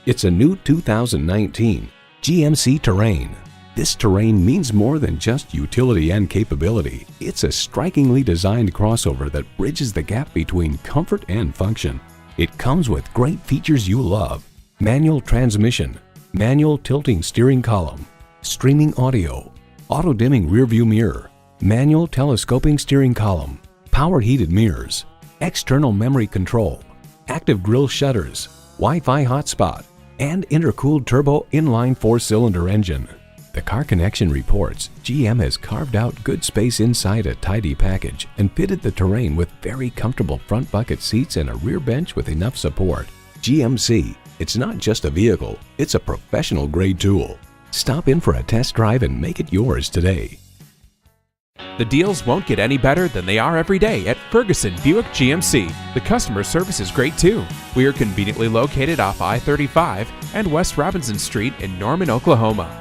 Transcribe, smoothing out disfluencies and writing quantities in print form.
It's a new 2019 GMC Terrain. This Terrain means more than just utility and capability. It's a strikingly designed crossover that bridges the gap between comfort and function. It comes with great features you love: manual transmission, manual tilting steering column, streaming audio, auto-dimming rearview mirror, manual telescoping steering column, power heated mirrors, external memory control, active grille shutters, Wi-Fi hotspot, and intercooled turbo inline 4-cylinder engine. The Car Connection reports GM has carved out good space inside a tidy package and fitted the Terrain with very comfortable front bucket seats and a rear bench with enough support. GMC, it's not just a vehicle, it's a professional grade tool. Stop in for a test drive and make it yours today. The deals won't get any better than they are every day at Ferguson Buick GMC. The customer service is great too. We are conveniently located off I-35 and West Robinson Street in Norman, Oklahoma.